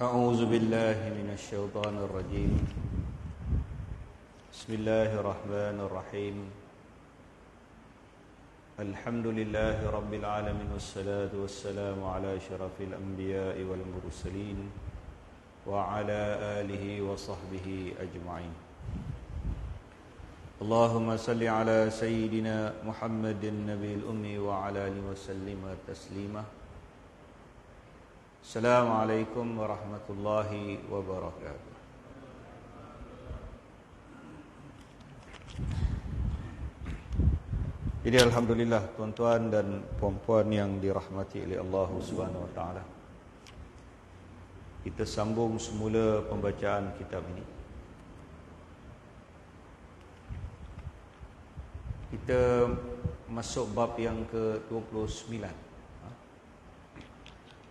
أعوذ بالله من الشيطان الرجيم. بسم الله الرحمن الرحيم. الحمد لله رب العالمين والصلاة والسلام على أشرف الأنبياء والمرسلين وعلى آله وصحبه أجمعين. اللهم صل على سيدنا محمد النبي الأمي وعلى آله وسلم تسليما. Assalamualaikum warahmatullahi wabarakatuh. Jadi alhamdulillah tuan-tuan dan puan-puan yang dirahmati oleh Allah Subhanahu wa taala. Kita sambung semula pembacaan kitab ini. Kita masuk bab yang ke-29.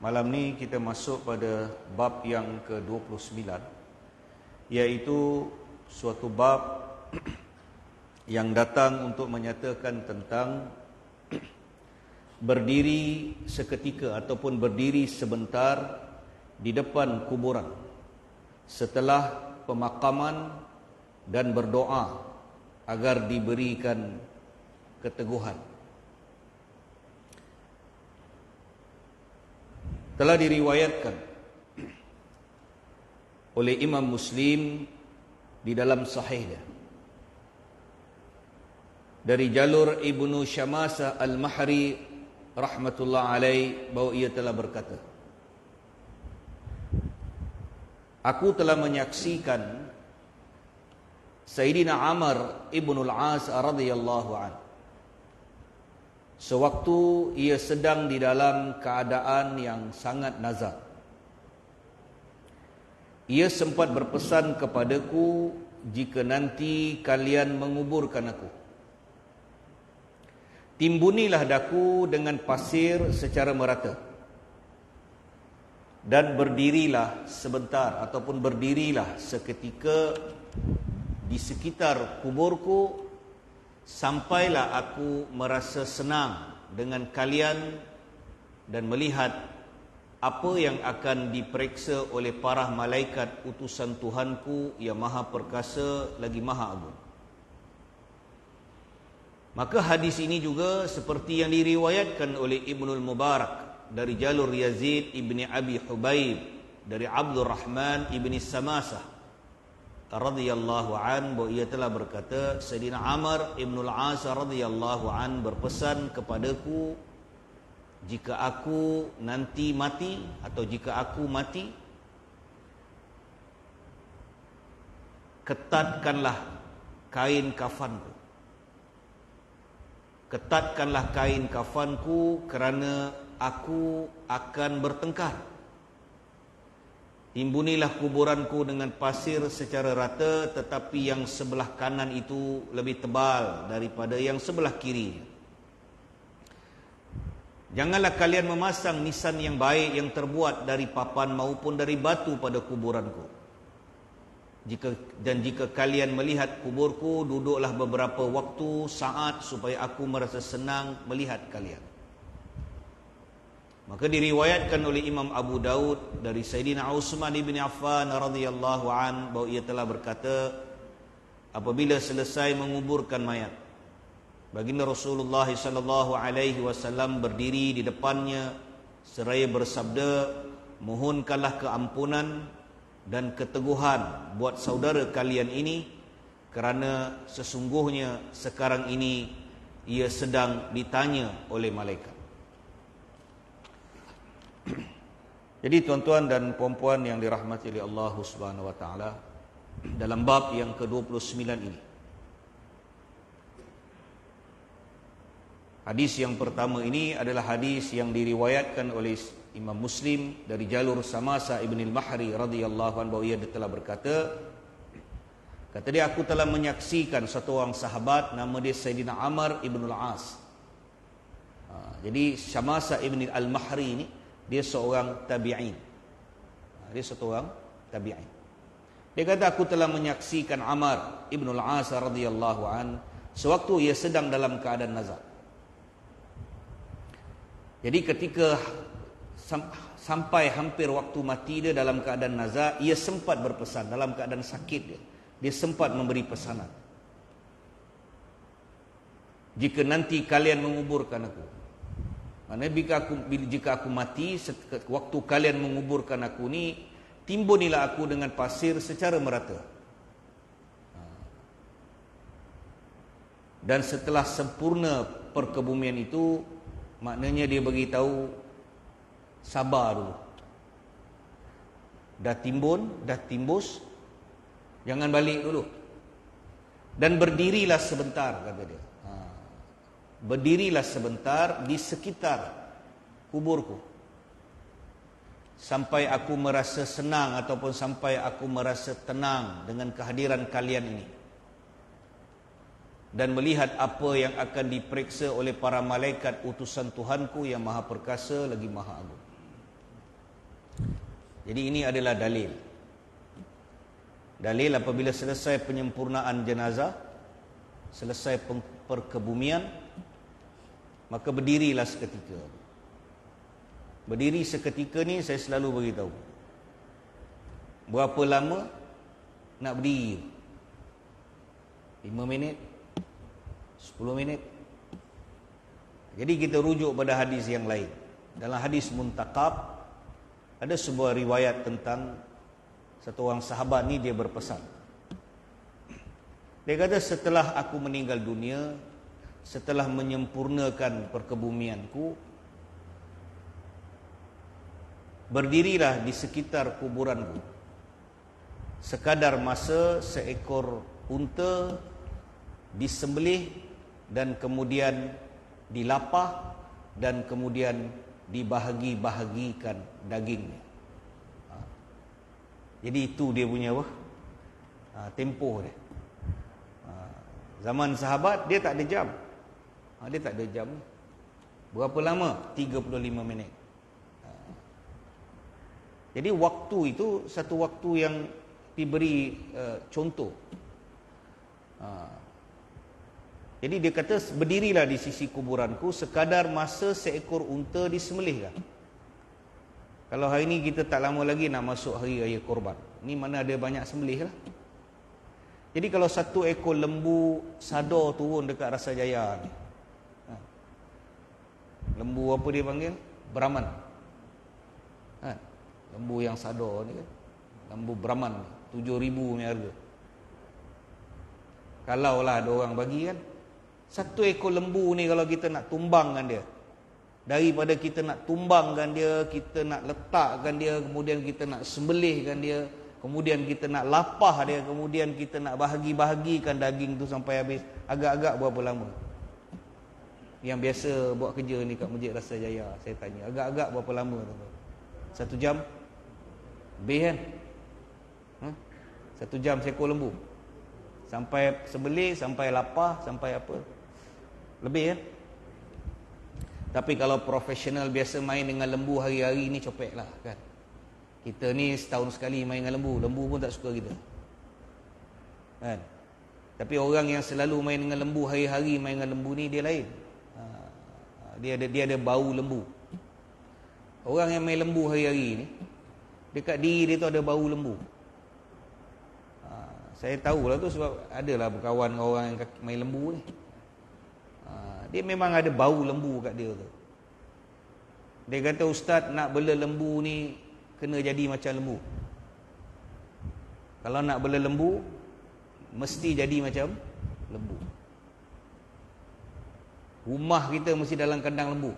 Malam ni kita masuk pada bab yang ke-29, iaitu suatu bab yang datang untuk menyatakan tentang berdiri seketika ataupun berdiri sebentar di depan kuburan setelah pemakaman dan berdoa agar diberikan keteguhan. Telah diriwayatkan oleh Imam Muslim di dalam sahihnya dari jalur Ibnu Syamasa Al-Mahri rahmatullah alaih bahawa ia telah berkata, aku telah menyaksikan Sayyidina Amr ibn al-As radhiyallahu anhu sewaktu ia sedang di dalam keadaan yang sangat nazar. Ia sempat berpesan kepadaku, jika nanti kalian menguburkan aku, timbunilah daku dengan pasir secara merata dan berdirilah sebentar ataupun berdirilah seketika di sekitar kuburku, sampailah aku merasa senang dengan kalian dan melihat apa yang akan diperiksa oleh para malaikat utusan Tuhanku yang maha perkasa lagi maha agung. Maka hadis ini juga seperti yang diriwayatkan oleh Ibnul Mubarak dari jalur Yazid ibni Abi Hubaib dari Abdul Rahman ibni Samasah radhiyallahu an, bahawa ia telah berkata, Sayyidina Amr ibn al-As radhiyallahu an berpesan kepadaku, jika aku nanti mati atau jika aku mati, ketatkanlah kain kafanku. Ketatkanlah kain kafanku kerana aku akan bertengkar. Timbunilah kuburanku dengan pasir secara rata, tetapi yang sebelah kanan itu lebih tebal daripada yang sebelah kiri. Janganlah kalian memasang nisan yang baik yang terbuat dari papan maupun dari batu pada kuburanku. Jika kalian melihat kuburku, duduklah beberapa waktu saat supaya aku merasa senang melihat kalian. Maka diriwayatkan oleh Imam Abu Daud dari Sayyidina Utsman bin Affan radhiyallahu an bahawa ia telah berkata, apabila selesai menguburkan mayat, baginda Rasulullah sallallahu alaihi wasallam berdiri di depannya seraya bersabda, mohonkanlah keampunan dan keteguhan buat saudara kalian ini, kerana sesungguhnya sekarang ini ia sedang ditanya oleh malaikat. Jadi tuan-tuan dan puan-puan yang dirahmati oleh Allah Subhanahu wa taala, dalam bab yang ke-29 ini, hadis yang pertama ini adalah hadis yang diriwayatkan oleh Imam Muslim dari jalur Samasa ibn al-Mahri radhiyallahu anhu, bahawa ia telah berkata, kata dia, aku telah menyaksikan satu orang sahabat nama dia Sayyidina Amr ibn al-As. Jadi Samasa ibn al-Mahri ini dia seorang tabi'in. Dia seorang tabi'in. Dia kata, aku telah menyaksikan Amr ibn al-As radhiyallahu an sewaktu ia sedang dalam keadaan nazar. Jadi ketika sampai hampir waktu mati dia dalam keadaan nazar, ia sempat berpesan dalam keadaan sakit dia sempat memberi pesanan, jika nanti kalian menguburkan aku, maknanya jika aku mati, waktu kalian menguburkan aku ni, timbunilah aku dengan pasir secara merata. Dan setelah sempurna perkebumian itu, maknanya dia beritahu, sabar dulu. Dah timbun, dah timbus, jangan balik dulu. Dan berdirilah sebentar, kata dia. Berdirilah sebentar di sekitar kuburku, sampai aku merasa senang ataupun sampai aku merasa tenang dengan kehadiran kalian ini, dan melihat apa yang akan diperiksa oleh para malaikat utusan Tuhanku yang maha perkasa lagi maha agung. Jadi ini adalah dalil. Dalil apabila selesai penyempurnaan jenazah, selesai perkebumian, maka berdirilah seketika. Berdiri seketika ni saya selalu beritahu, berapa lama nak berdiri? 5 minit? 10 minit? Jadi kita rujuk pada hadis yang lain. Dalam hadis Muntakab ada sebuah riwayat tentang satu orang sahabat ni, dia berpesan. Dia kata, setelah aku meninggal dunia, setelah menyempurnakan perkebumianku, berdirilah di sekitar kuburanku sekadar masa seekor unta disembelih dan kemudian dilapah dan kemudian dibahagi-bahagikan dagingnya. Jadi itu dia punya apa? Tempoh dia. Zaman sahabat dia tak ada jam. Dia tak ada jam. Berapa lama? 35 minit. Jadi waktu itu satu waktu yang diberi contoh. Jadi dia kata, berdirilah di sisi kuburanku sekadar masa seekor unta disembelihkan. Kalau hari ni kita tak lama lagi nak masuk hari raya korban, ni mana ada banyak sembelih lah. Jadi kalau satu ekor lembu sadar turun dekat Rasa Jaya ni, lembu apa dia panggil? Brahman. Lembu yang sadar ni kan, lembu Brahman, 7,000 punya harga. Kalau lah ada orang bagi kan, satu ekor lembu ni kalau kita nak tumbangkan dia, daripada kita nak tumbangkan dia, kita nak letakkan dia, kemudian kita nak sembelihkan dia, kemudian kita nak lapah dia, kemudian kita nak bahagi-bahagikan daging tu sampai habis, agak-agak berapa lama? Yang biasa buat kerja ni kat Masjid Rasa Jaya, saya tanya, agak-agak berapa lama tu? 1 jam? Lebih kan? 1 jam seekor lembu, sampai sembelih, sampai lapah, sampai apa, lebih kan? Tapi kalau profesional biasa main dengan lembu hari-hari ni copek lah kan. Kita ni setahun sekali main dengan lembu, lembu pun tak suka kita kan. Tapi orang yang selalu main dengan lembu, hari-hari main dengan lembu ni, dia lain. Dia ada bau lembu. Orang yang main lembu hari-hari ni, dekat diri dia tu ada bau lembu. Saya tahulah tu sebab adalah berkawan dengan orang yang main lembu ni. Dia memang ada bau lembu kat dia tu. Dia kata, ustaz, nak bela lembu ni kena jadi macam lembu. Kalau nak bela lembu, mesti jadi macam lembu. Rumah kita mesti dalam kandang lembu.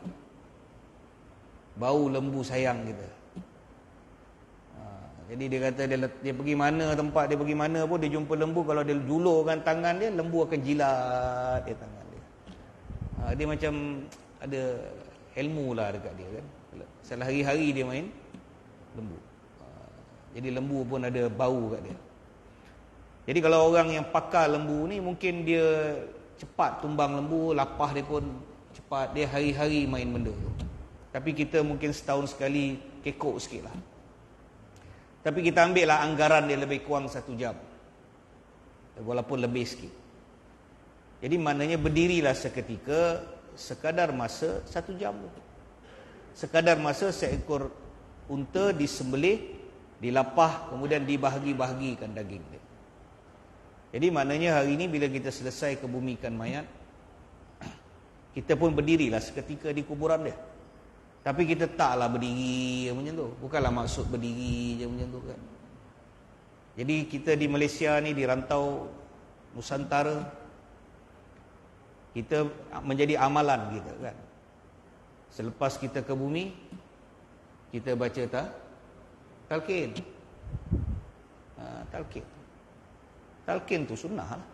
Bau lembu sayang kita. Jadi dia kata, dia pergi mana tempat, dia pergi mana pun, dia jumpa lembu, kalau dia julurkan tangan dia, lembu akan jilat dia tangan dia. Dia macam ada ilmu lah dekat dia kan. Salah hari-hari dia main lembu. Jadi lembu pun ada bau kat dia. Jadi kalau orang yang pakar lembu ni, mungkin dia cepat tumbang lembu, lapah dia pun cepat, dia hari-hari main benda tu. Tapi kita mungkin setahun sekali kekok sikit lah. Tapi kita ambil lah anggaran dia lebih kurang 1 jam, walaupun lebih sikit. Jadi maknanya berdirilah seketika sekadar masa 1 jam. sekadar masa seekor unta disembelih, dilapah, kemudian dibahagi-bahagikan daging dia. Jadi maknanya hari ini bila kita selesai kebumikan mayat, kita pun berdirilah seketika di kuburan dia. Tapi kita taklah berdiri macam tu. Bukanlah maksud berdiri je macam tu kan. Jadi kita di Malaysia ni, di rantau Nusantara, kita menjadi amalan kita kan. Selepas kita ke bumi, kita baca talqin. Talqin. Talqin tu sunnah lah.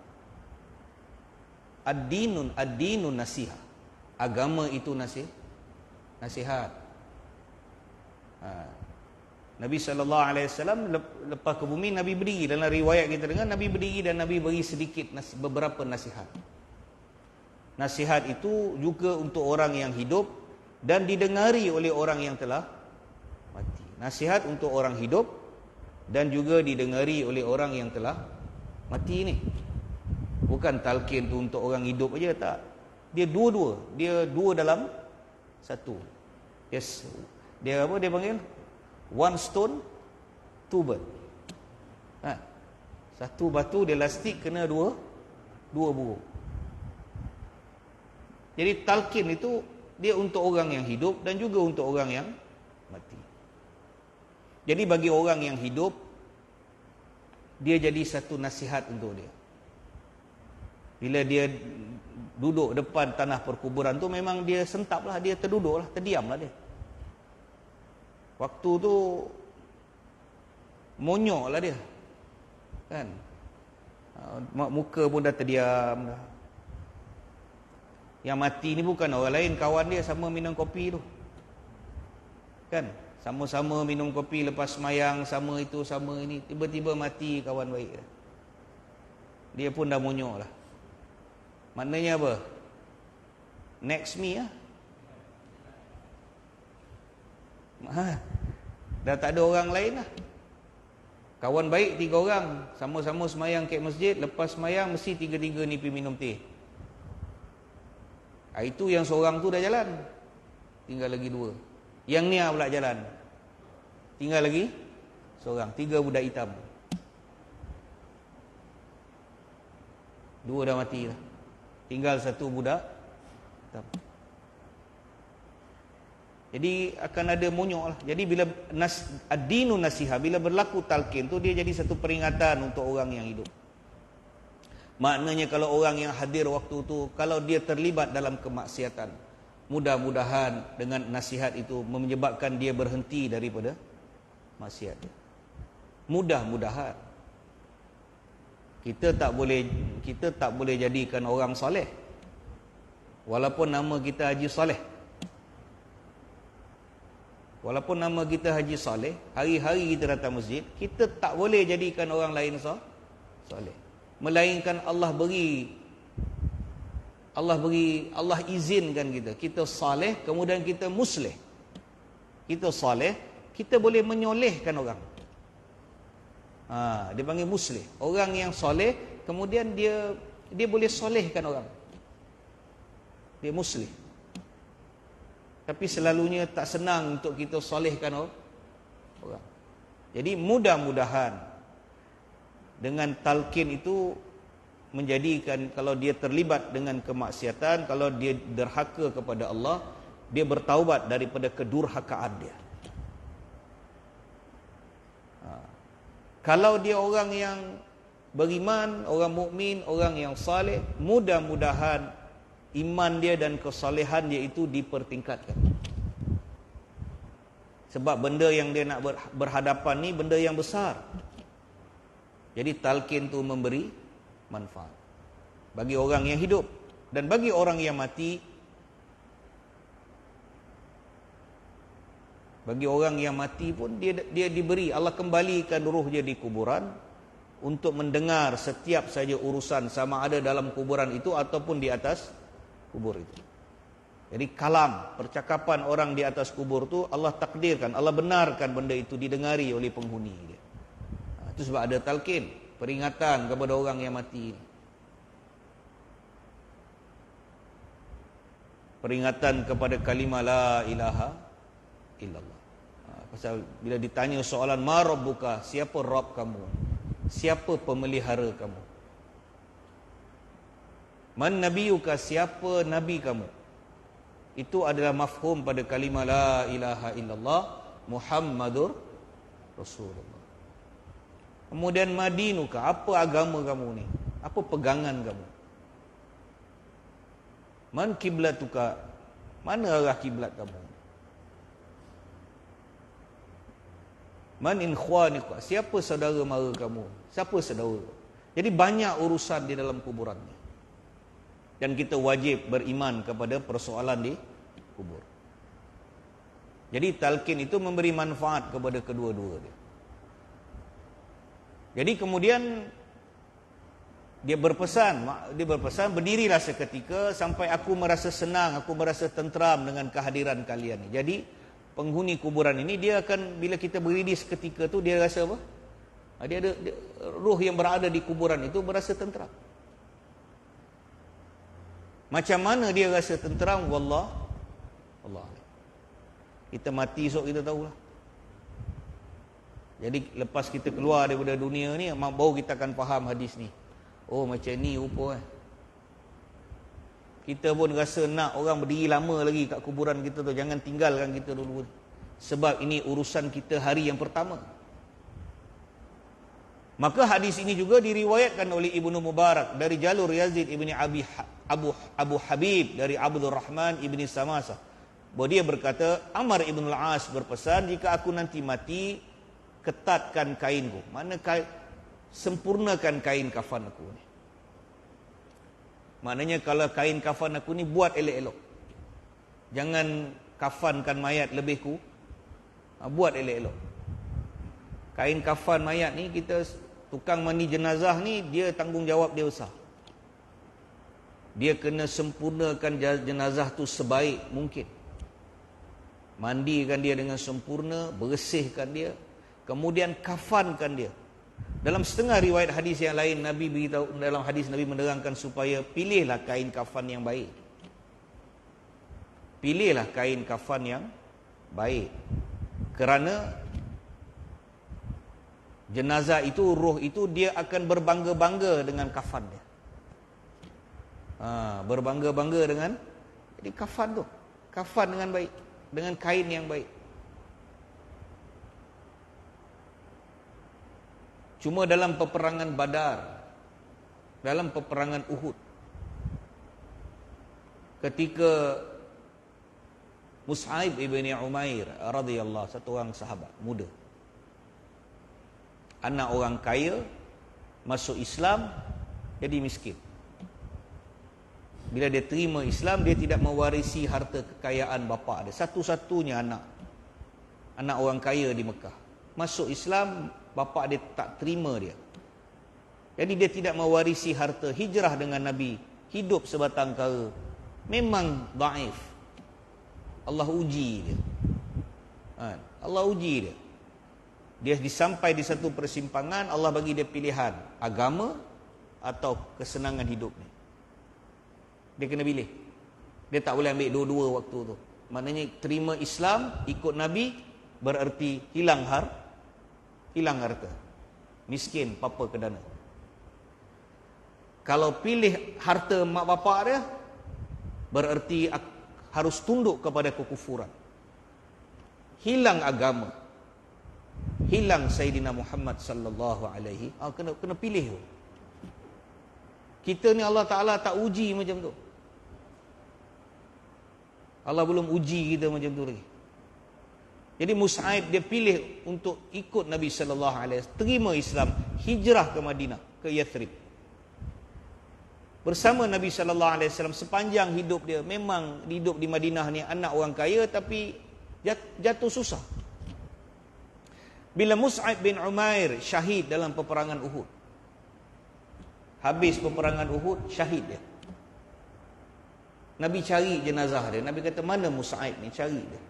Ad-dinun nasiha. Agama itu nasihat. Nabi SAW lepas ke bumi, Nabi berdiri. Dalam riwayat kita dengar, Nabi berdiri dan Nabi beri sedikit beberapa nasihat. Nasihat itu juga untuk orang yang hidup dan didengari oleh orang yang telah mati. Nasihat untuk orang hidup dan juga didengari oleh orang yang telah mati ni. Bukan talqin tu untuk orang hidup aja, tak. Dia dua-dua. Dia dua dalam satu. Yes. Dia apa dia panggil? One stone, two bird. Satu batu dia lastik kena dua burung. Jadi talqin itu dia untuk orang yang hidup dan juga untuk orang yang mati. Jadi bagi orang yang hidup, dia jadi satu nasihat untuk dia. Bila dia duduk depan tanah perkuburan tu, memang dia sentaplah, dia terduduklah, terdiamlah dia. Waktu tu monyoklah dia. Kan? Muka pun dah terdiam dah. Yang mati ni bukan orang lain, kawan dia sama minum kopi tu. Kan? Sama-sama minum kopi lepas semayang, sama itu, sama ini. Tiba-tiba mati kawan baik dia. Dia pun dah monyok lah. Maknanya apa? Next me lah. Dah tak ada orang lain lah. Kawan baik 3 orang, sama-sama semayang kat masjid. Lepas semayang mesti 3-3 ni pergi minum teh. Itu yang seorang tu dah jalan, tinggal lagi 2. Yang ni pula jalan, tinggal lagi seorang. 3 budak hitam. 2 dah mati lah, tinggal 1 budak hitam. Jadi akan ada monyok lah. Jadi bila ad-dinun nasiha, bila berlaku talqin tu, dia jadi satu peringatan untuk orang yang hidup. Maknanya kalau orang yang hadir waktu tu, kalau dia terlibat dalam kemaksiatan, mudah-mudahan dengan nasihat itu menyebabkan dia berhenti daripada maksiat. Mudah-mudahan. Kita tak boleh jadikan orang soleh walaupun nama kita Haji Soleh. Walaupun nama kita Haji Soleh, hari-hari kita datang masjid, kita tak boleh jadikan orang lain soleh. Melainkan Allah izinkan kita saleh, kemudian kita musleh. Kita saleh, kita boleh menyolehkan orang. Dia panggil musleh. Orang yang soleh, kemudian dia boleh solehkan orang. Dia musleh. Tapi selalunya tak senang untuk kita solehkan orang. Jadi mudah-mudahan dengan talqin itu menjadikan, kalau dia terlibat dengan kemaksiatan, kalau dia derhaka kepada Allah, dia bertaubat daripada kedurhakaan dia. Kalau dia orang yang beriman, orang mukmin, orang yang saleh, mudah-mudahan iman dia dan kesalehan dia itu dipertingkatkan. Sebab benda yang dia nak berhadapan ni benda yang besar. Jadi talqin tu memberi manfaat bagi orang yang hidup dan bagi orang yang mati. Bagi orang yang mati pun dia diberi, Allah kembalikan ruh dia di kuburan untuk mendengar setiap saja urusan, sama ada dalam kuburan itu ataupun di atas kubur itu. Jadi kalam, percakapan orang di atas kubur tu Allah takdirkan, Allah benarkan benda itu didengari oleh penghuni dia. Itu sebab ada talqin, peringatan kepada orang yang mati. Peringatan kepada kalimah la ilaha illallah. Pasal bila ditanya soalan ma rabbuka, siapa Rabb kamu? Siapa pemelihara kamu? Man nabiyuka, siapa nabi kamu? Itu adalah mafhum pada kalimah la ilaha illallah Muhammadur Rasulullah. Kemudian madinuka, apa agama kamu ni? Apa pegangan kamu? Man kiblatuka, mana arah kiblat kamu? Man ikhwanika, siapa saudara mara kamu? Siapa saudara? Jadi banyak urusan di dalam kuburan ni. Dan kita wajib beriman kepada persoalan di kubur. Jadi talqin itu memberi manfaat kepada kedua-dua dia. Jadi kemudian dia berpesan, berdirilah seketika sampai aku merasa senang, aku merasa tenteram dengan kehadiran kalian ni. Jadi penghuni kuburan ini dia akan, bila kita berdiri seketika tu, dia rasa apa? Dia ruh yang berada di kuburan itu berasa tenteram. Macam mana dia rasa tenteram? Allah. Kita mati esok kita tahulah. Jadi lepas kita keluar daripada dunia ni, baru kita akan faham hadis ni. Oh, macam ni rupa Kita pun rasa nak orang berdiri lama lagi kat kuburan kita tu. Jangan tinggalkan kita dulu. Sebab ini urusan kita hari yang pertama. Maka hadis ini juga diriwayatkan oleh Ibnu Mubarak dari jalur Yazid ibni Abu Habib dari Abdul Rahman ibni Samasa. Bahawa dia berkata, Amr ibn al-As berpesan, jika aku nanti mati, ketatkan kainku. Mana sempurnakan kain kafan aku ni. Maknanya kalau kain kafan aku ni buat elok-elok. Jangan kafankan mayat lebih buat elok-elok. Kain kafan mayat ni, kita tukang mandi jenazah ni, dia tanggungjawab dia besar. Dia kena sempurnakan jenazah tu sebaik mungkin. Mandikan dia dengan sempurna, bersihkan dia, kemudian kafankan dia. Dalam setengah riwayat hadis yang lain, Nabi beritahu, dalam hadis Nabi menerangkan supaya pilihlah kain kafan yang baik. Pilihlah kain kafan yang baik. Kerana jenazah itu, roh itu, dia akan berbangga-bangga dengan kafan dia. Berbangga-bangga dengan, jadi kafan tu, kafan dengan baik, dengan kain yang baik. Cuma dalam peperangan Badar, dalam peperangan Uhud, ketika Mus'ab ibn Umair radhiyallahu, satu orang sahabat muda, anak orang kaya, masuk Islam, jadi miskin. Bila dia terima Islam, dia tidak mewarisi harta kekayaan bapa dia. Satu-satunya anak orang kaya di Mekah. Masuk Islam, bapa dia tak terima dia. Jadi dia tidak mewarisi harta. Hijrah dengan Nabi, hidup sebatang kara. Memang dhaif. Allah uji dia. Allah uji dia. Dia disampai di satu persimpangan, Allah bagi dia pilihan, agama atau kesenangan hidup ni. Dia kena pilih. Dia tak boleh ambil dua-dua waktu tu. Maknanya terima Islam, ikut Nabi, bererti hilang harta. Miskin, papa kedana. Kalau pilih harta mak bapak dia, bererti harus tunduk kepada kekufuran. Hilang agama. Hilang Sayyidina Muhammad sallallahu alaihi. Kena pilih tu. Kita ni Allah Ta'ala tak uji macam tu. Allah belum uji kita macam tu lagi. Jadi Mus'ab dia pilih untuk ikut Nabi sallallahu alaihi wasallam, terima Islam, hijrah ke Madinah, ke Yathrib. Bersama Nabi sallallahu alaihi wasallam sepanjang hidup dia. Memang hidup di Madinah ni anak orang kaya, tapi jatuh susah. Bila Mus'ab bin Umair syahid dalam peperangan Uhud, habis peperangan Uhud, syahid dia. Nabi cari jenazah dia. Nabi kata, mana Mus'ab ni? Cari dia.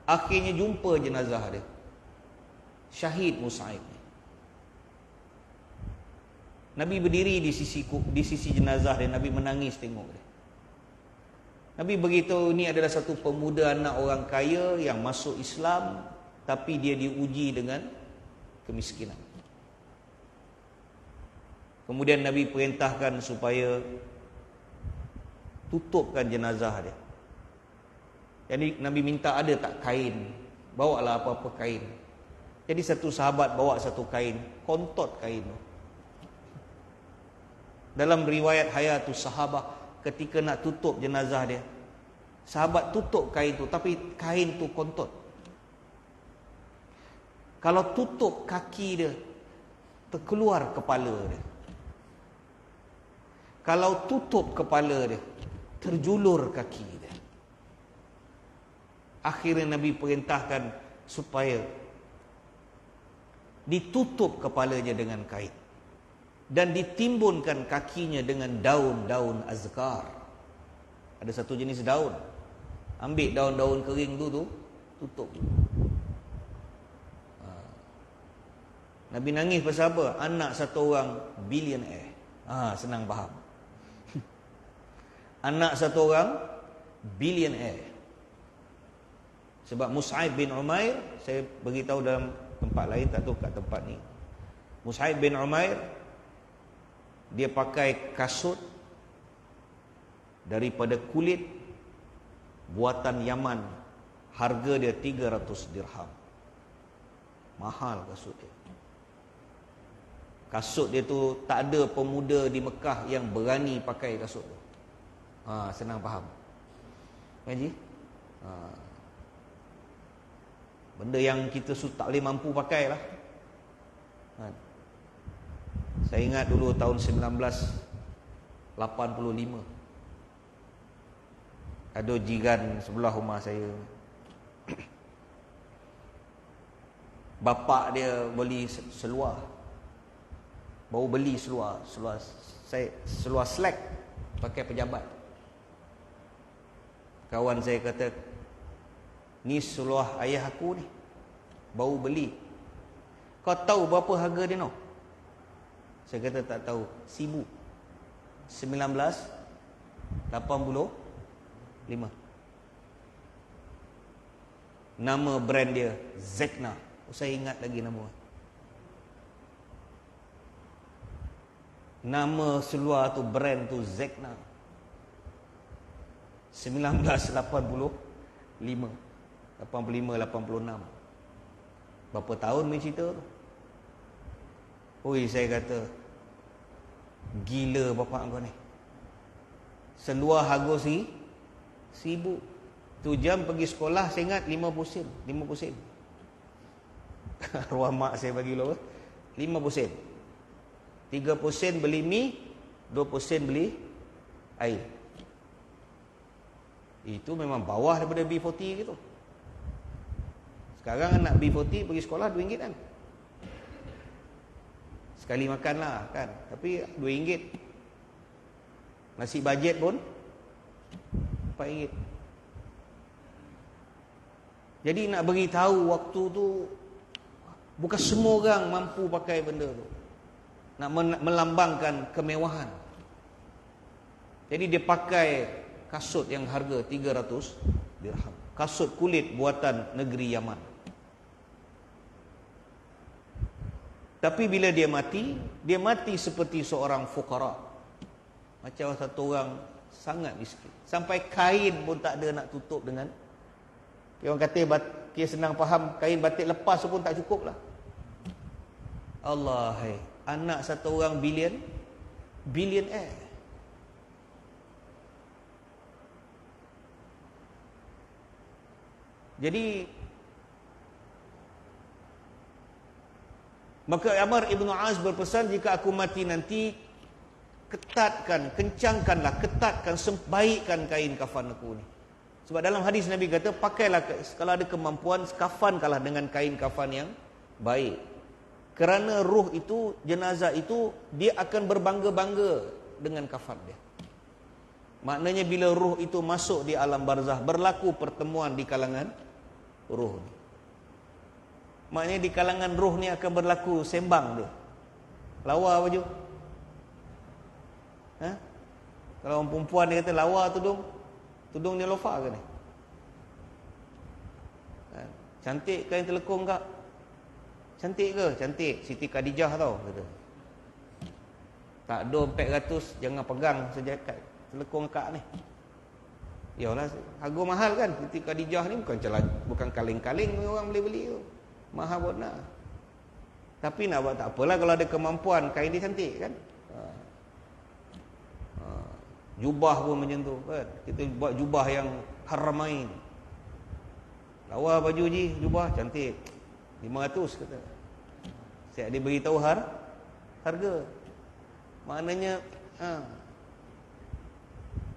Akhirnya jumpa jenazah dia. Syahid Mus'ab ni. Nabi berdiri di sisi jenazah dia. Nabi menangis tengok dia. Nabi beritahu ini adalah satu pemuda anak orang kaya yang masuk Islam, tapi dia diuji dengan kemiskinan. Kemudian Nabi perintahkan supaya tutupkan jenazah dia. Jadi Nabi minta ada tak kain, bawalah apa-apa kain. Jadi satu sahabat bawa satu kain, kontot kain tu. Dalam riwayat Hayatus Sahabah, ketika nak tutup jenazah dia, sahabat tutup kain tu, tapi kain tu kontot. Kalau tutup kaki dia, terkeluar kepala dia. Kalau tutup kepala dia, terjulur kaki dia. Akhirnya Nabi perintahkan supaya ditutup kepalanya dengan kain dan ditimbunkan kakinya dengan daun-daun azkar. Ada satu jenis daun, ambil daun-daun kering tu tutup. Nabi nangis pasal apa? Anak satu orang billionaire. Senang faham. Anak satu orang billionaire. Sebab Mus'ab bin Umair, saya beritahu dalam tempat lain, tak tahu kat tempat ni. Mus'ab bin Umair, dia pakai kasut daripada kulit buatan Yaman. Harga dia 300 dirham. Mahal kasut dia. Kasut dia tu tak ada pemuda di Mekah yang berani pakai kasut tu. Senang faham. Haji? Benda yang kita tak boleh mampu pakai lah. Saya ingat dulu tahun 1985, ada jiran sebelah rumah saya, bapak dia beli seluar, baru beli seluar slack pakai pejabat. Kawan saya kata, ni seluar ayah aku ni, baru beli. Kau tahu berapa harga dia no? Saya kata tak tahu. 1985. Nama brand dia Zekna. Saya ingat lagi nama. Nama seluar tu, brand tu Zekna. 1985, 86. Berapa tahun main cerita tu? Oi, saya kata, gila bapak kau ni. Seluar harga RM1,000. Tu jam pergi sekolah, saya ingat 50 sen. 50 sen. Arwah mak saya bagi lo 50 sen. 30 sen beli mi, 20 sen beli air. Itu memang bawah daripada B40 gitu. Sekarang anak B40 pergi sekolah RM2 kan. Sekali makan lah kan. Tapi RM2. Nasi bajet pun RM4. Jadi nak beritahu waktu tu, bukan semua orang mampu pakai benda tu. Nak melambangkan kemewahan. Jadi dia pakai kasut yang harga 300 dirham. Kasut kulit buatan negeri Yaman. Tapi bila dia mati seperti seorang fuqara. Macam satu orang sangat miskin. Sampai kain pun tak ada nak tutup dengan. Orang kata dia senang faham, kain batik lepas pun tak cukup lah. Allah, anak satu orang billionaire. Jadi maka Amr ibn Az berpesan, jika aku mati nanti, kencangkanlah, baikkan kain kafan aku ni. Sebab dalam hadis Nabi kata, pakailah kalau ada kemampuan, kafankanlah dengan kain kafan yang baik. Kerana ruh itu, jenazah itu, dia akan berbangga-bangga dengan kafan dia. Maknanya bila ruh itu masuk di alam barzah, berlaku pertemuan di kalangan ruh ni. Maknanya di kalangan ruh ni akan berlaku sembang dia. Lawa baju. Kalau orang perempuan dia kata lawa tudung. Tudung Nilofa ke ni? Cantik kain telekung kak? Cantik ke? Cantik. Siti Khadijah tau kata. Tak ada 400, jangan pegang saja kat telekung kak ni. Yalah, harga mahal kan. Siti Khadijah ni bukan kaleng-kaleng orang boleh beli tu. Mahal benar. Tapi nak buat tak apalah kalau ada kemampuan, kain dia cantik kan. Jubah pun macam tu kan. Kita buat jubah yang haramain. Lawa baju je, jubah cantik. 500 kata. Saya dia beritahu harga. Maknanya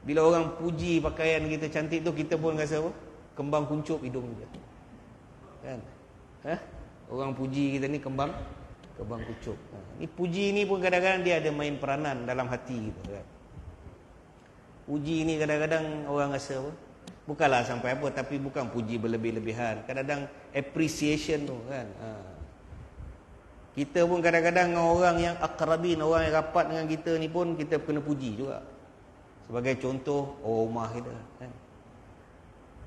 bila orang puji pakaian kita cantik tu, kita pun rasa apa? Kembang kuncup hidung kita. Kan? Orang puji kita ni kembang kuncup. Ni puji ni pun kadang-kadang dia ada main peranan dalam hati kita kan. Puji ni kadang-kadang orang rasa apa? Bukanlah sampai apa, tapi bukan puji berlebih-lebihan. Kadang-kadang appreciation tu kan. Kita pun kadang-kadang dengan orang yang akrabin, orang yang rapat dengan kita ni pun kita kena puji juga. Sebagai contoh, rumah kita kan.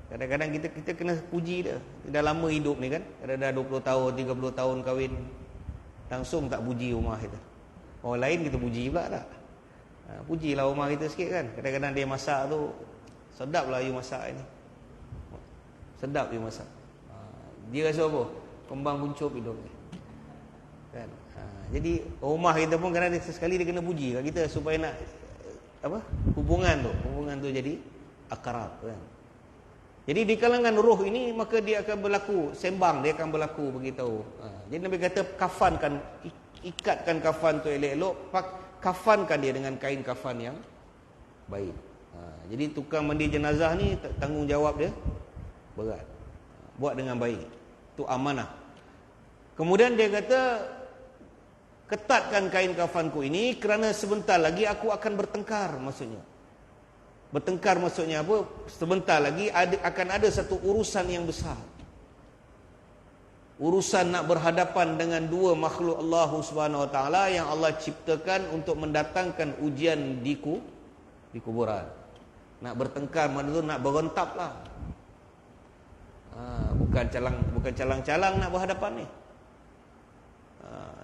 Kadang-kadang kita kena puji dia. Dah lama hidup ni kan. Dah 20 tahun, 30 tahun kahwin. Langsung tak puji rumah kita. Orang lain kita puji pula tak. Pujilah rumah kita sikit kan. Kadang-kadang dia masak tu, sedap lah you masak ni. Sedap you masak. Dia rasa apa? Kembang kuncup hidung ni. Kan? Jadi rumah kita pun kadang sesekali dia kena puji kat kita supaya nak apa? Hubungan tu jadi akrab kan. Jadi di kalangan roh ini maka dia akan berlaku sembang, dia akan berlaku beritahu. Jadi Nabi kata kafankan, ikatkan kafan tu elok-elok, kafankan dia dengan kain kafan yang baik. Jadi tukang mandi jenazah ni tanggungjawab dia berat. Buat dengan baik. Itu amanah. Kemudian dia kata ketatkan kain kafanku ini kerana sebentar lagi aku akan bertengkar maksudnya. Bertengkar maksudnya apa? Sebentar lagi akan ada satu urusan yang besar. Urusan nak berhadapan dengan dua makhluk Allah Subhanahu Wa Taala yang Allah ciptakan untuk mendatangkan ujian di kuburan. Nak bertengkar mana tu nak berontap lah. Bukan calang-calang nak berhadapan ni.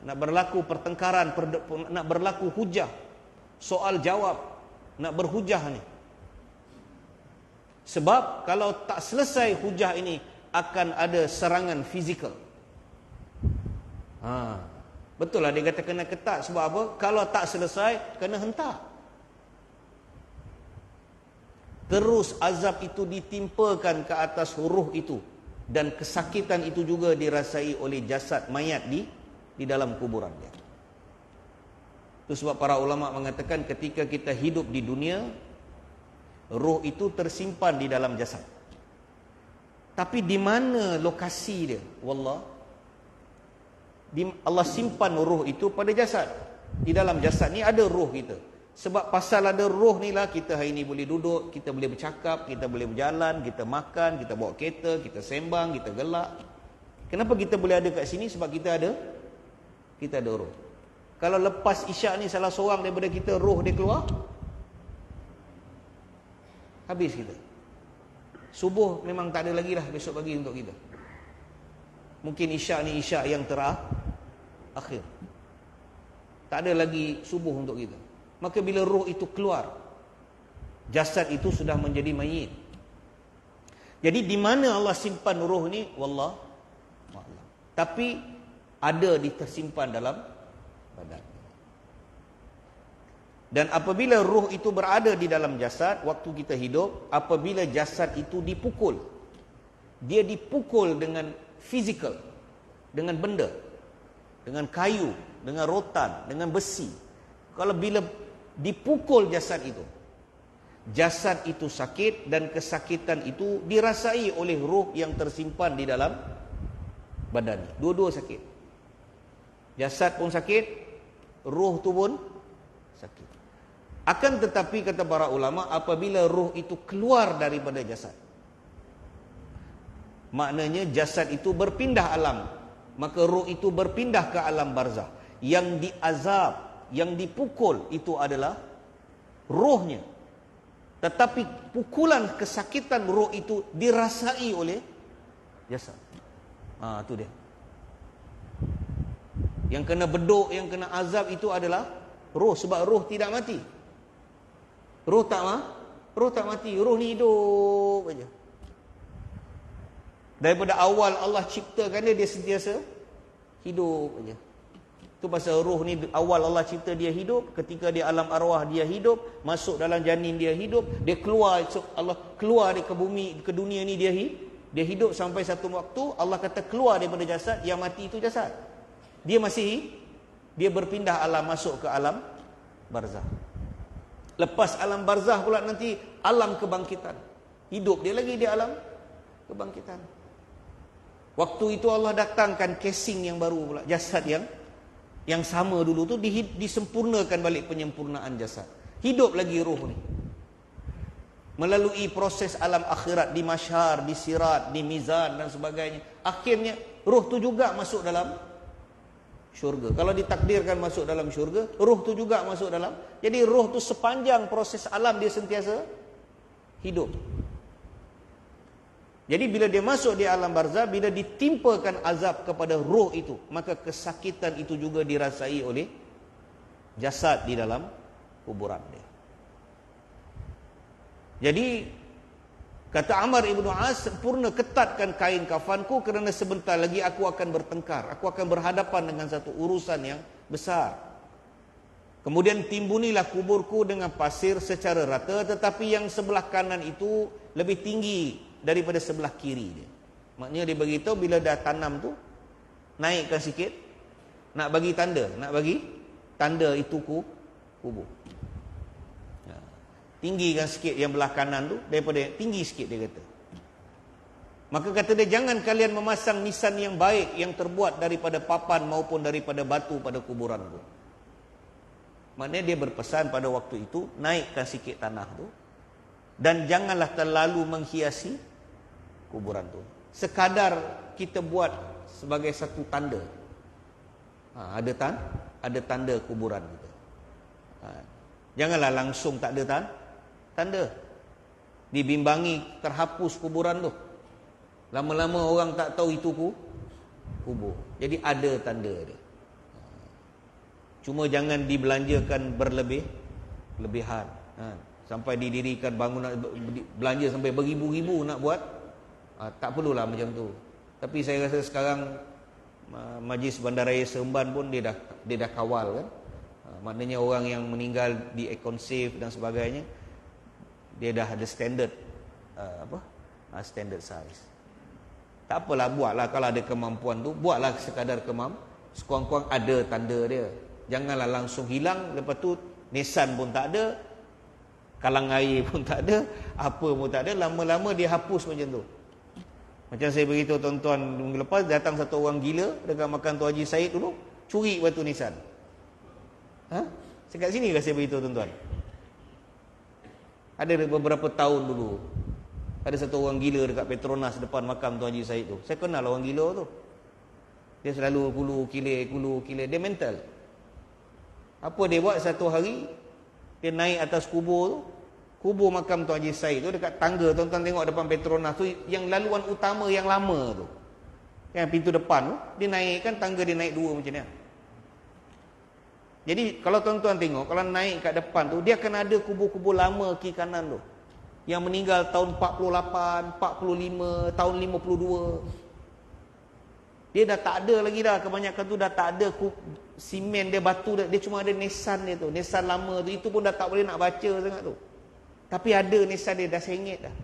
Nak berlaku pertengkaran, nak berlaku hujah, soal jawab, nak berhujah ni. Sebab kalau tak selesai hujah ini akan ada serangan fizikal. Betul lah dia kata kena ketat. Sebab apa? Kalau tak selesai kena hentak. Terus azab itu ditimpakan ke atas ruh itu, dan kesakitan itu juga dirasai oleh jasad mayat di dalam kuburan dia. Itu sebab para ulama mengatakan ketika kita hidup di dunia, ruh itu tersimpan di dalam jasad. Tapi di mana lokasi dia? Wallah, Allah simpan ruh itu pada jasad. Di dalam jasad ni ada ruh kita. Sebab pasal ada ruh ni lah kita hari ni boleh duduk, kita boleh bercakap, kita boleh berjalan, kita makan, kita bawa kereta, kita sembang, kita gelak. Kenapa kita boleh ada kat sini? Sebab kita ada ruh. Kalau lepas isyak ni salah seorang daripada kita roh dia keluar, habis kita. Subuh memang tak ada lagi lah besok pagi untuk kita. Mungkin isyak ni isyak yang terakhir. Tak ada lagi subuh untuk kita. Maka bila roh itu keluar, jasad itu sudah menjadi mayit. Jadi di mana Allah simpan roh ni? Wallah a'lam. Tapi ada tersimpan dalam badan. Dan apabila roh itu berada di dalam jasad waktu kita hidup, apabila jasad itu dipukul, dia dipukul dengan fizikal, dengan benda, dengan kayu, dengan rotan, dengan besi. Kalau bila dipukul jasad itu sakit, dan kesakitan itu dirasai oleh roh yang tersimpan di dalam badan. Dua-dua sakit. Jasad pun sakit, roh tu pun sakit. Akan tetapi kata para ulama, apabila roh itu keluar daripada jasad, maknanya jasad itu berpindah alam, maka roh itu berpindah ke alam barzah. Yang diazab, yang dipukul itu adalah rohnya. Tetapi pukulan kesakitan roh itu dirasai oleh jasad. Itu dia. Yang kena beduk, yang kena azab itu adalah roh, sebab roh tidak mati. Roh tak mati, roh ni hidup aja. Daripada awal Allah ciptakan dia sentiasa hidup aja. Itu pasal roh ni awal Allah cipta dia hidup, ketika dia alam arwah dia hidup, masuk dalam janin dia hidup, dia keluar, Allah keluar ke bumi, ke dunia ni dia hidup sampai satu waktu Allah kata keluar daripada jasad, yang mati itu jasad. Dia berpindah alam, masuk ke alam barzah. Lepas alam barzah pula nanti alam kebangkitan. Hidup dia lagi di alam kebangkitan. Waktu itu Allah datangkan casing yang baru pula, jasad yang sama dulu tu disempurnakan balik penyempurnaan jasad. Hidup lagi roh ni. Melalui proses alam akhirat, di masyar, di sirat, di mizan dan sebagainya. Akhirnya roh tu juga masuk dalam syurga. Kalau ditakdirkan masuk dalam syurga, roh tu juga masuk dalam. Jadi roh tu sepanjang proses alam dia sentiasa hidup. Jadi bila dia masuk di alam barzah, bila ditimpakan azab kepada roh itu, maka kesakitan itu juga dirasai oleh jasad di dalam kuburan dia. Jadi kata Amr ibn As, sempurna ketatkan kain kafanku kerana sebentar lagi aku akan bertengkar. Aku akan berhadapan dengan satu urusan yang besar. Kemudian timbunilah kuburku dengan pasir secara rata, tetapi yang sebelah kanan itu lebih tinggi daripada sebelah kiri dia. Maknanya dia beritahu bila dah tanam tu, naikkan sikit, nak bagi tanda itu kubur. Tinggikan sikit yang belah kanan tu, daripada tinggi sikit dia kata. Maka kata dia, jangan kalian memasang nisan yang baik yang terbuat daripada papan maupun daripada batu pada kuburan tu. Maknanya dia berpesan pada waktu itu, naikkan sikit tanah tu, dan janganlah terlalu menghiasi kuburan tu. Sekadar kita buat sebagai satu tanda. Ada tanda kuburan kita. Janganlah langsung tak ada tanda. Dibimbangi terhapus kuburan tu. Lama-lama orang tak tahu itu kubur. Jadi ada tanda dia. Cuma jangan dibelanjakan berlebihan. Sampai didirikan bangunan, belanja sampai beribu-ribu nak buat. Tak perlulah macam tu. Tapi saya rasa sekarang Majlis Bandaraya Seremban pun dia dah kawal kan. Maknanya orang yang meninggal di Econ Safe dan sebagainya, dia dah ada standard standard size. Tak apalah, buatlah kalau ada kemampuan tu, buatlah sekadar sekurang-kurang ada tanda dia. Janganlah langsung hilang, lepas tu nisan pun tak ada, kalang air pun tak ada, apa pun tak ada, lama-lama dia hapus macam tu. Macam saya beritahu tuan-tuan minggu lepas, datang satu orang gila dekat makam Tuan Haji Said dulu, curi batu nisan. Sekat sini lah saya beritahu tuan-tuan. Ada beberapa tahun dulu, ada satu orang gila dekat Petronas depan makam Tuan Haji Said tu. Saya kenal orang gila tu. Dia selalu kulu kilir, dia mental. Apa dia buat satu hari, dia naik atas kubur makam Tuan Haji Said tu, dekat tangga, tuan-tuan tengok depan Petronas tu, yang laluan utama yang lama tu, yang pintu depan tu, dia naikkan tangga, dia naik dua macam ni. Jadi kalau tuan-tuan tengok, kalau naik kat depan tu, dia akan ada kubur-kubur lama kiri kanan tu, yang meninggal tahun 48, 45, tahun 52. Dia dah tak ada lagi dah, kebanyakan tu dah tak ada simen dia, batu dia cuma ada nisan dia tu, nisan lama tu, itu pun dah tak boleh nak baca sangat tu. Tapi ada nisan dia, dah sengit dah.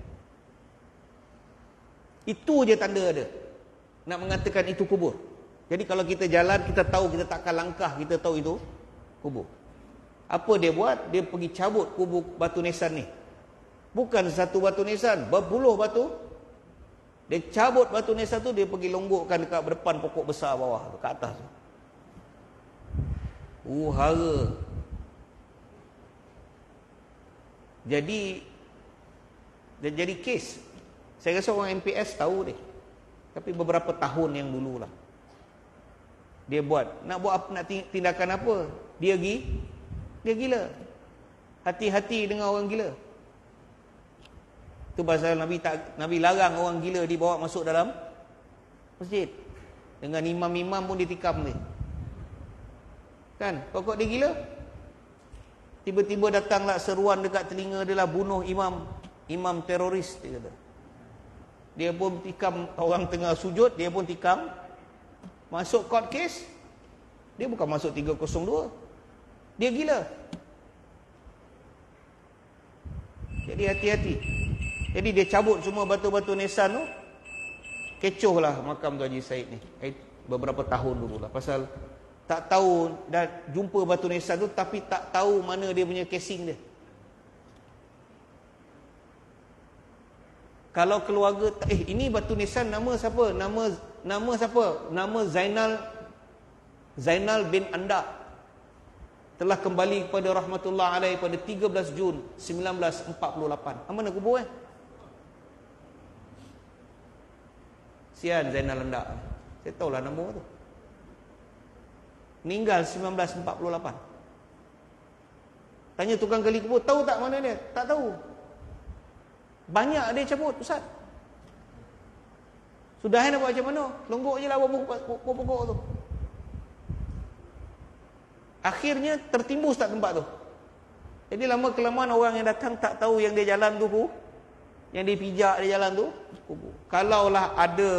Itu je tanda ada, nak mengatakan itu kubur. Jadi kalau kita jalan, kita tahu, kita takkan langkah, kita tahu itu kubur. Apa dia buat? Dia pergi cabut kubur batu nisan ni. Bukan satu batu nisan, berpuluh batu. Dia cabut batu nisan tu, dia pergi longgokkan dekat depan pokok besar bawah tu, kat atas tu. Hara. Jadi kes. Saya rasa orang MPS tahu dia. Tapi beberapa tahun yang dulu lah, dia nak buat tindakan apa? Dia gila. Hati-hati dengan orang gila. Itu pasal Nabi larang orang gila dibawa masuk dalam masjid. Dengan imam-imam pun ditikam ni. Kan? Pokok dia gila. Tiba-tiba datanglah seruan dekat telinga dia lah, bunuh imam teroris, dia kata. Dia pun tikam orang tengah sujud, dia pun tikam. Masuk court case, dia bukan masuk 302. Dia gila. Jadi hati-hati. Jadi dia cabut semua batu-batu nisan tu. Kecoh lah makam tu Haji Said ni. Beberapa tahun dulu lah. Pasal tak tahu, dah jumpa batu nisan tu tapi tak tahu mana dia punya casing dia. Kalau keluarga, ini batu nisan nama siapa? Nama siapa? Nama Zainal bin Anda. Telah kembali kepada rahmatullah alaih pada 13 Jun 1948. Mana kubur Sian Zainal Anda. Saya tahulah nama tu. Meninggal 1948. Tanya tukang gali kubur, tahu tak mana dia? Tak tahu. Banyak dia cabut, Ustaz. Sudah nak buat macam mana? Longgok je lah pokok tu. Akhirnya tertimbus tak tempat tu. Jadi lama kelamaan orang yang datang tak tahu yang dia jalan tu, yang dia pijak dia jalan tu, kubur. Kalaulah ada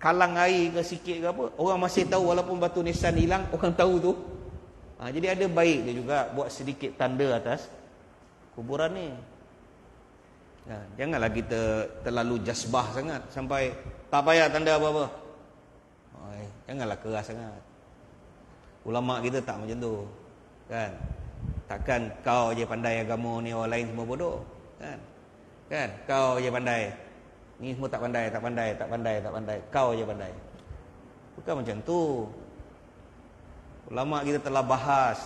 kalang air ke sikit ke apa, orang masih tahu walaupun batu nisan hilang, orang tahu tu. Jadi ada baik dia juga buat sedikit tanda atas kuburan ni. Janganlah kita terlalu jasbah sangat sampai tak payah tanda apa-apa. Janganlah keras sangat. Ulama kita tak macam tu, kan? Takkan kau je pandai agama ni, orang lain semua bodoh, kan? Kan? Kau je pandai. Ni semua tak pandai. Kau je pandai. Bukan macam tu. Ulama kita telah bahas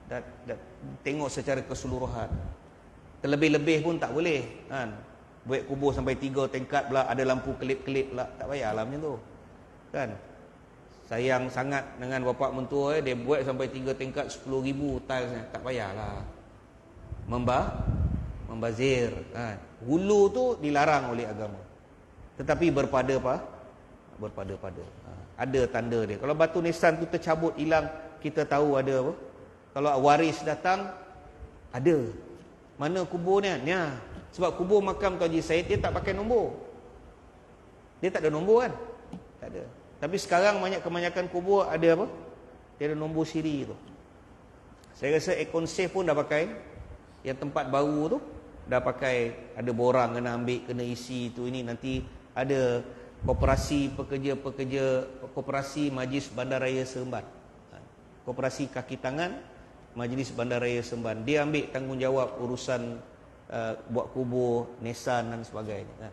dan tengok secara keseluruhan. Terlebih-lebih pun tak boleh, kan? Buat kubur sampai 3 tingkat pula, ada lampu kelip-kelip pula, tak payahlah macam tu, kan? Sayang sangat dengan bapak mentua, dia buat sampai 3 tingkat 10,000 tiles, tak payahlah. Membazir, kan? Hulu tu dilarang oleh agama. Tetapi berpada-pada. Ada tanda dia. Kalau batu nisan tu tercabut hilang, kita tahu ada apa? Kalau waris datang, ada. Mana kuburnya? Sebab kubur makam Tuan Haji Said, dia tak pakai nombor. Dia tak ada nombor, kan? Tak ada. Tapi sekarang kebanyakan kubur ada apa? Dia ada nombor siri tu. Saya rasa Akon Safe pun dah pakai. Yang tempat baru tu dah pakai, ada borang kena ambil, kena isi tu ini. Nanti ada koperasi koperasi Majlis Bandaraya Seremban, koperasi kaki tangan Majlis Bandaraya Seremban. Dia ambil tanggungjawab urusan buat kubur, nisan dan sebagainya, kan?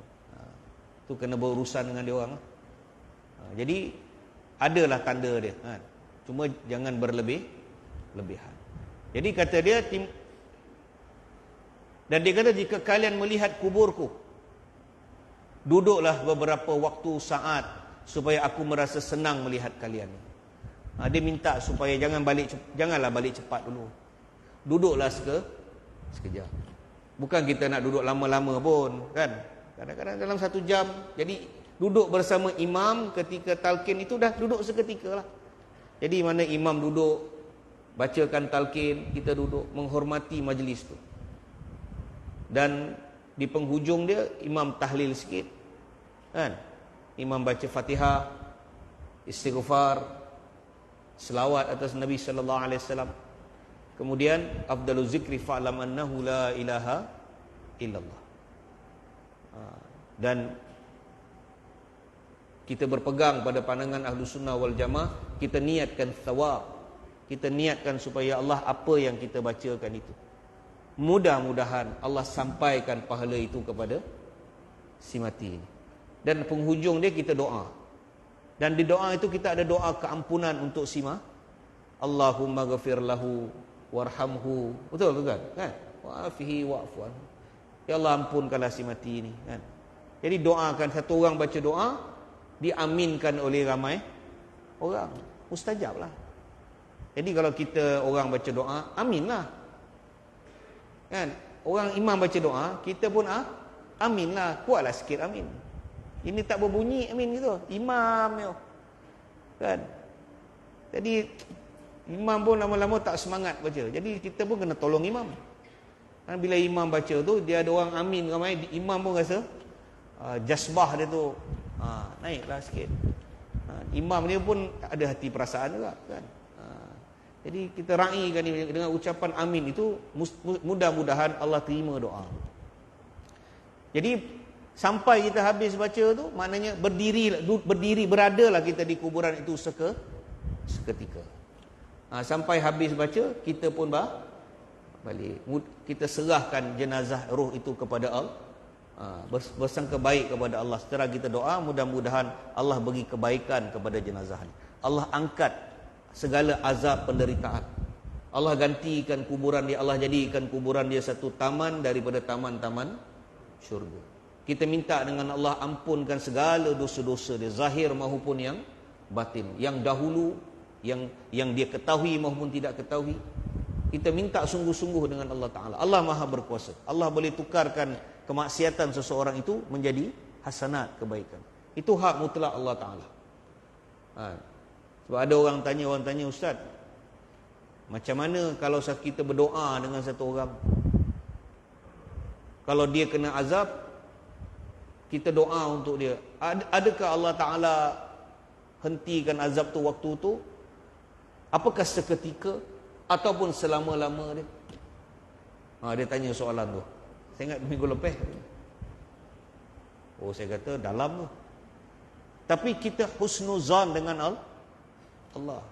Tu kena berurusan dengan dia orang. Jadi adalah tanda dia, kan? Cuma jangan berlebihan. Jadi kata dia, dan dia kata, jika kalian melihat kuburku, duduklah beberapa waktu saat supaya aku merasa senang melihat kalian. Dia minta supaya janganlah balik cepat dulu. Duduklah sekejap. Bukan kita nak duduk lama-lama pun, kan? Kadang-kadang dalam 1 jam. Jadi duduk bersama imam ketika talqin itu dah duduk seketika lah. Jadi mana imam duduk bacakan talqin, kita duduk menghormati majlis tu. Dan di penghujung dia imam tahlil sikit, kan? Imam baca Fatihah, istighfar, selawat atas Nabi sallallahu alaihi wasallam. Kemudian afdalu zikri fa'lam annahu la ilaha illallah. Dan kita berpegang pada pandangan ahlu sunnah wal jamaah, kita niatkan thawab, kita niatkan supaya Allah apa yang kita bacakan itu, mudah-mudahan Allah sampaikan pahala itu kepada si mati ini. Dan penghujung dia kita doa. Dan di doa itu kita ada doa keampunan untuk si mati. Allahumma ghafir lahu warhamhu. Betul kan? Wa'afihi wa'fu anhu. Ya Allah, ampunkanlah si mati ini, kan? Jadi doakan, satu orang baca doa diaminkan oleh ramai orang, mustajab lah. Jadi kalau kita orang baca doa, aminlah, kan? Orang imam baca doa, kita pun Amin lah, kuatlah sikit amin. Ini tak berbunyi amin gitu. Imam yo. Kan? Jadi imam pun lama-lama tak semangat baca. Jadi kita pun kena tolong imam. Kan bila imam baca tu, dia ada orang amin ramai, imam pun rasa jasbah dia tu naiklah sikit. Imam dia pun ada hati perasaan juga kan. Jadi kita raikan dengan ucapan amin itu, mudah-mudahan Allah terima doa. Jadi sampai kita habis baca tu, maknanya berdiri beradalah kita di kuburan itu seketika. Sampai habis baca, kita pun balik. Kita serahkan jenazah roh itu kepada Allah. Bersangka baik kepada Allah. Setelah kita doa, mudah-mudahan Allah bagi kebaikan kepada jenazah ini. Allah angkat segala azab penderitaan. Allah gantikan kuburan dia, Allah jadikan kuburan dia satu taman daripada taman-taman syurga. Kita minta dengan Allah ampunkan segala dosa-dosa dia, zahir maupun yang batin, yang dahulu, yang dia ketahui maupun tidak ketahui. Kita minta sungguh-sungguh dengan Allah Ta'ala. Allah Maha berkuasa. Allah boleh tukarkan kemaksiatan seseorang itu menjadi hasanat, kebaikan. Itu hak mutlak Allah Ta'ala. Sebab ada orang tanya, Ustaz, macam mana kalau kita berdoa dengan satu orang, kalau dia kena azab, kita doa untuk dia, adakah Allah Ta'ala hentikan azab tu waktu tu? Apakah seketika ataupun selama-lama dia? Dia tanya soalan tu. Saya ingat minggu lepas. Saya kata dalam tu. Tapi kita husnuzan dengan Allah.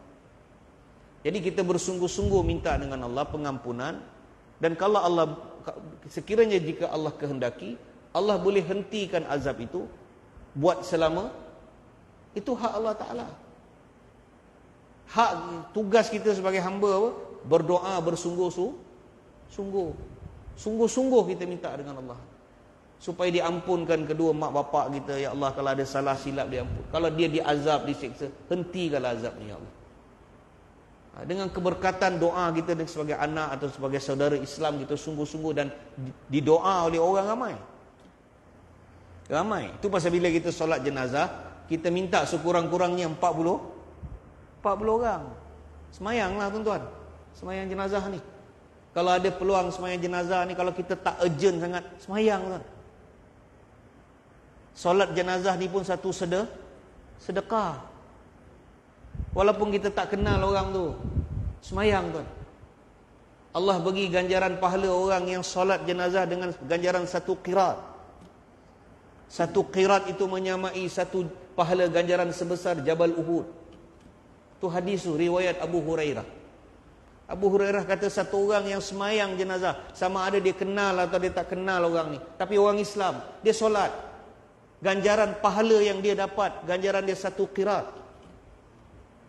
Jadi kita bersungguh-sungguh minta dengan Allah pengampunan. Dan kalau Allah, sekiranya jika Allah kehendaki, Allah boleh hentikan azab itu buat selama. Itu hak Allah Ta'ala. Hak tugas kita sebagai hamba apa? Berdoa bersungguh-sungguh. Sungguh-sungguh kita minta dengan Allah supaya diampunkan kedua mak bapak kita. Ya Allah, kalau ada salah silap diampun. Kalau dia diazab, disiksa, hentikanlah azabnya ya Allah. Dengan keberkatan doa kita sebagai anak atau sebagai saudara Islam, kita sungguh-sungguh dan didoa oleh orang ramai. Itu pasal bila kita solat jenazah, kita minta sekurang-kurangnya 40 orang. Semayanglah tuan-tuan, semayang jenazah ni. Kalau ada peluang semayang jenazah ni, kalau kita tak urgent sangat, semayang tuan. Solat jenazah ni pun satu sedekah. Walaupun kita tak kenal orang tu, semayang tuan. Allah bagi ganjaran pahala orang yang solat jenazah dengan ganjaran satu qirat. Satu qirat itu menyamai satu pahala ganjaran sebesar Jabal Uhud. Itu hadis tu, riwayat Abu Hurairah. Abu Hurairah kata satu orang yang semayang jenazah, sama ada dia kenal atau dia tak kenal orang ni, tapi orang Islam, dia solat, ganjaran pahala yang dia dapat, ganjaran dia satu qirat.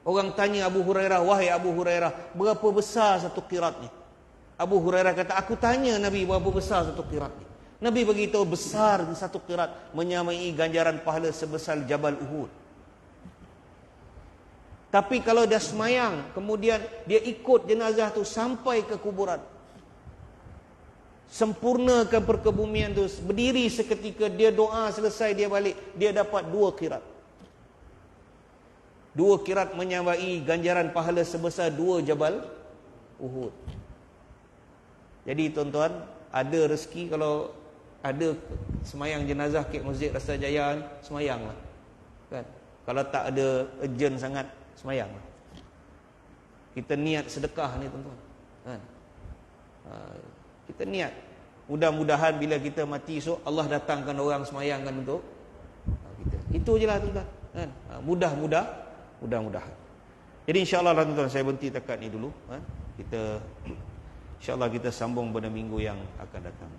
Orang tanya Abu Hurairah, wahai Abu Hurairah, berapa besar satu qirat ni? Abu Hurairah kata, aku tanya Nabi berapa besar satu qirat ni. Nabi beritahu besar satu qirat menyamai ganjaran pahala sebesar Jabal Uhud. Tapi kalau dia semayang, kemudian dia ikut jenazah tu sampai ke kuburan, sempurnakan perkebumian tu, berdiri seketika, dia doa selesai, dia balik, dia dapat 2 qirat. 2 qirat menyamai ganjaran pahala sebesar 2 Jabal Uhud. Jadi tuan-tuan, ada rezeki kalau ada semayang jenazah ke Masjid Rasa Jaya, semayanglah. Kan? Kalau tak ada urgent sangat, semayang. Kita niat sedekah ni tuan-tuan. Kan? Kita niat. Mudah-mudahan bila kita mati esok, Allah datangkan orang semayangkan untuk kita. Itu je lah tuan-tuan. Kan? Mudah-mudahan. Jadi insyaAllah tuan-tuan, saya berhenti takat ni dulu. Kita insyaAllah kita sambung pada minggu yang akan datang.